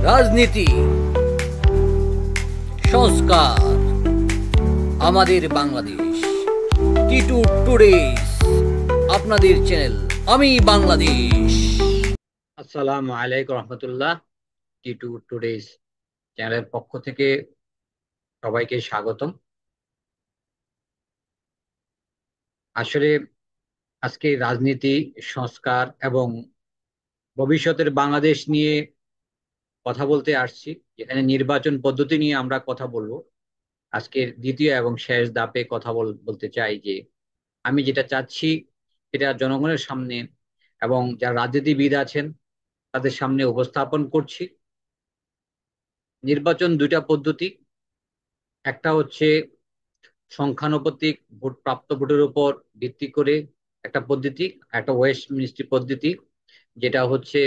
রাজনীতি, সংস্কার, আমাদের বাংলাদেশ। টিটু টুডেস, আপনাদের চ্যানেল আমি বাংলাদেশ। আসসালামু আলাইকুম রহমতুল্লাহ। টিটু টুডেস চ্যানেলের পক্ষ থেকে সবাইকে স্বাগতম। আসলে আজকে রাজনীতি, সংস্কার এবং ভবিষ্যতের বাংলাদেশ নিয়ে কথা বলতে আসছি, যেখানে নির্বাচন পদ্ধতি নিয়ে আমরা কথা বলবো। আজকের দ্বিতীয় এবং শেষ ধাপে কথা বলতে চাই যে আমি যেটা চাচ্ছি সেটা জনগণের সামনে এবং যারা রাজনীতিবিদ আছেন তাদের সামনে উপস্থাপন করছি। নির্বাচন দুইটা পদ্ধতি, একটা হচ্ছে সংখ্যানুপাতিক ভোট, প্রাপ্ত ভোটের উপর ভিত্তি করে একটা পদ্ধতি, একটা ওয়েস্ট মিনিস্ট্রি পদ্ধতি, যেটা হচ্ছে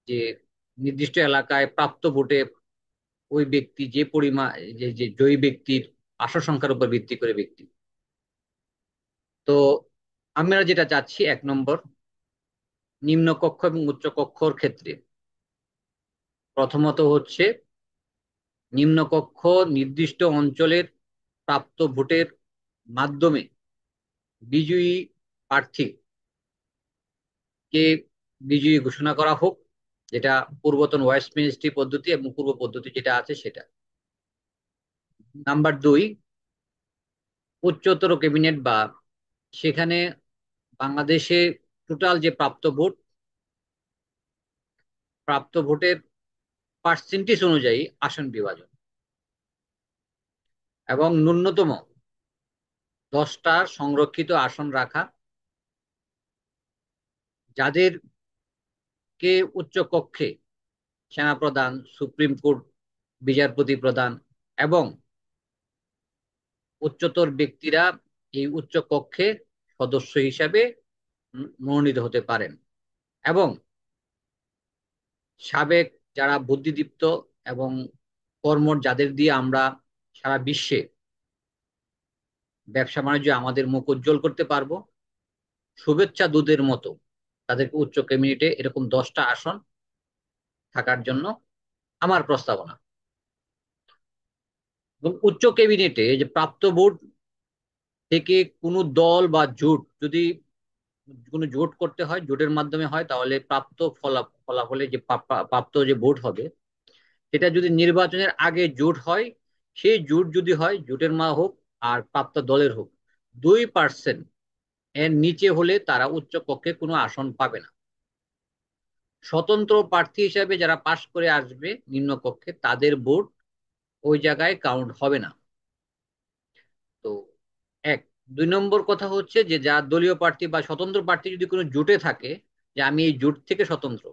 যে নির্দিষ্ট এলাকায় প্রাপ্ত ভোটে ওই ব্যক্তি যে পরিমাণ, যে যে জয়ী ব্যক্তির আসন সংখ্যার উপর ভিত্তি করে ব্যক্তি। তো আমরা যেটা চাচ্ছি, এক নম্বর, নিম্নকক্ষ এবং উচ্চকক্ষর ক্ষেত্রে প্রথমত হচ্ছে নিম্নকক্ষ নির্দিষ্ট অঞ্চলের প্রাপ্ত ভোটের মাধ্যমে বিজয়ী প্রার্থীকে বিজয়ী ঘোষণা করা হোক, যেটা পূর্বতন ওয়েস্ট মিনিস্ট্রি পদ্ধতি এবং পূর্ব পদ্ধতি যেটা আছে সেটা। নাম্বার দুই, উচ্চতর ক্যাবিনেট বা সেখানে বাংলাদেশে টোটাল যে প্রাপ্ত ভোটের পার্সেন্টেজ অনুযায়ী আসন বিভাজন এবং ন্যূনতম 10টা সংরক্ষিত আসন রাখা, যাদেরকে উচ্চ কক্ষে সেনাপ্রধান, সুপ্রিম কোর্ট বিচারপতি প্রধান এবং উচ্চতর ব্যক্তিরা এই উচ্চ কক্ষে সদস্য হিসাবে মনোনীত হতে পারেন। এবং সাবেক যারা বুদ্ধিদীপ্ত এবং কর্মঠ, যাদের দিয়ে আমরা সারা বিশ্বে ব্যবসা বাণিজ্য আমাদের মুখ উজ্জ্বল করতে পারবো, শুভেচ্ছা দূতের মতো তাদেরকে উচ্চ ক্যাবিনেটে এরকম 10টা আসন থাকার জন্য আমার প্রস্তাবনা। এবং উচ্চ ক্যাবিনেটে যে প্রাপ্ত ভোট থেকে কোনো দল বা জোট, যদি কোনো জোট করতে হয়, জোটের মাধ্যমে হয়, তাহলে প্রাপ্ত ফলাফলে যে প্রাপ্ত যে ভোট হবে, সেটা যদি নির্বাচনের আগে জোট হয়, সেই জোট যদি হয়, জোটের মা হোক আর প্রাপ্ত দলের হোক, 2% এর নিচে হলে তারা উচ্চ কক্ষে কোনো আসন পাবে না। স্বতন্ত্র প্রার্থী হিসাবে যারা পাশ করে আসবে নিম্নকক্ষে, তাদের ভোট ওই জায়গায় কাউন্ট হবে না। তো এক, দুই নম্বর কথা হচ্ছে যে যা দলীয় প্রার্থী বা স্বতন্ত্র প্রার্থী যদি কোনো জোটে থাকে, যে আমি এই জোট থেকে স্বতন্ত্র,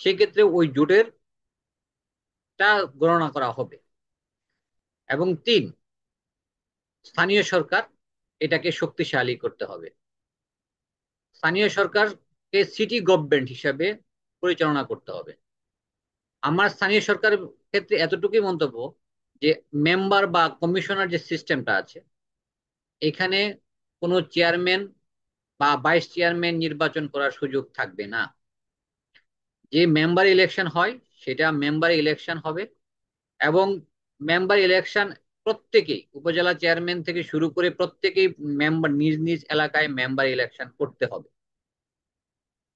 সেক্ষেত্রে ওই জোটের টা গণনা করা হবে। এবং তিন, স্থানীয় সরকার এটাকে শক্তিশালী করতে হবে। স্থানীয় সরকারকে সিটি গভর্নমেন্ট হিসাবে পরিচালনা করতে হবে। আমার স্থানীয় সরকারের ক্ষেত্রে এতটুকুই মন্তব্য যে মেম্বার বা কমিশনার যে সিস্টেমটা আছে, এখানে কোনো চেয়ারম্যান বা ভাইস চেয়ারম্যান নির্বাচন করার সুযোগ থাকবে না। যে মেম্বার ইলেকশন হয় সেটা মেম্বার ইলেকশন হবে, এবং মেম্বার ইলেকশন প্রত্যেকেই, উপজেলা চেয়ারম্যান থেকে শুরু করে প্রত্যেকেই মেম্বার নিজ নিজ এলাকায় মেম্বার ইলেকশন করতে হবে।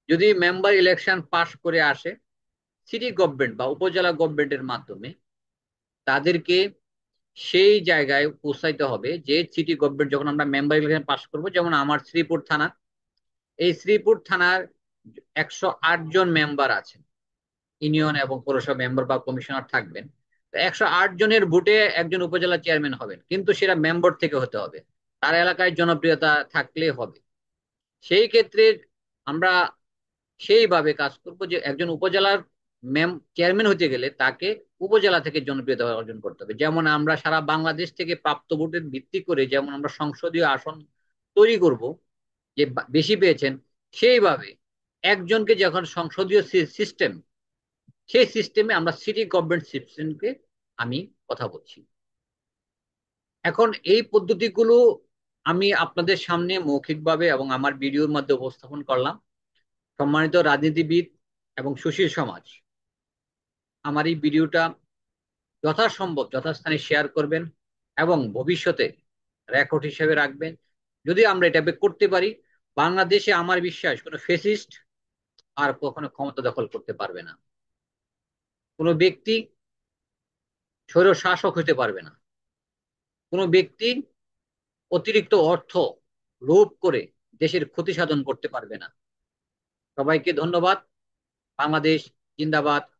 যদি মেম্বার ইলেকশন পাশ করে আসে, সিটি গভর্নমেন্ট বা উপজেলা গভর্নমেন্টের মাধ্যমে তাদেরকে সেই জায়গায় পৌঁছাইতে হবে যে সিটি গভর্নমেন্ট, যখন আমরা মেম্বার ইলেকশন পাশ করব, যেমন আমার শ্রীপুর থানা, এই শ্রীপুর থানার 108 জন মেম্বার আছেন, ইউনিয়ন এবং পৌরসভা মেম্বার বা কমিশনার থাকবেন। তো 108 জনের ভোটে একজন উপজেলা চেয়ারম্যান হবেন, কিন্তু সেটা মেম্বার থেকে হতে হবে, তার এলাকায় জনপ্রিয়তা থাকলে হবে। সেই ক্ষেত্রে আমরা সেইভাবে কাজ করব যে একজন উপজেলার চেয়ারম্যান হতে গেলে তাকে উপজেলা থেকে জনপ্রিয়তা অর্জন করতে হবে। যেমন আমরা সারা বাংলাদেশ থেকে প্রাপ্ত ভোটের ভিত্তি করে যেমন আমরা সংসদীয় আসন তৈরি করব, যে বেশি পেয়েছেন, সেইভাবে একজনকে যখন সংসদীয় সিস্টেম, সেই সিস্টেমে আমরা সিটি গভর্নমেন্ট সিস্টেমকে আমি কথা বলছি। এখন এই পদ্ধতিগুলো আমি আপনাদের সামনে মৌখিকভাবে এবং আমার ভিডিওর মধ্যে উপস্থাপন করলাম। সম্মানিত রাজনীতিবিদ এবং সুশীল সমাজ, আমার এই ভিডিওটা যথাসম্ভব যথাস্থানে শেয়ার করবেন এবং ভবিষ্যতে রেকর্ড হিসেবে রাখবেন। যদি আমরা এটা করতে পারি, বাংলাদেশে আমার বিশ্বাস কোনো ফেসিস্ট আর কখনো ক্ষমতা দখল করতে পারবে না। কোনো ব্যক্তি স্বৈর শাসক হতে পারবে না। কোনো ব্যক্তি অতিরিক্ত অর্থ লোভ করে দেশের ক্ষতি সাধন করতে পারবে না। সবাইকে ধন্যবাদ। বাংলাদেশ জিন্দাবাদ।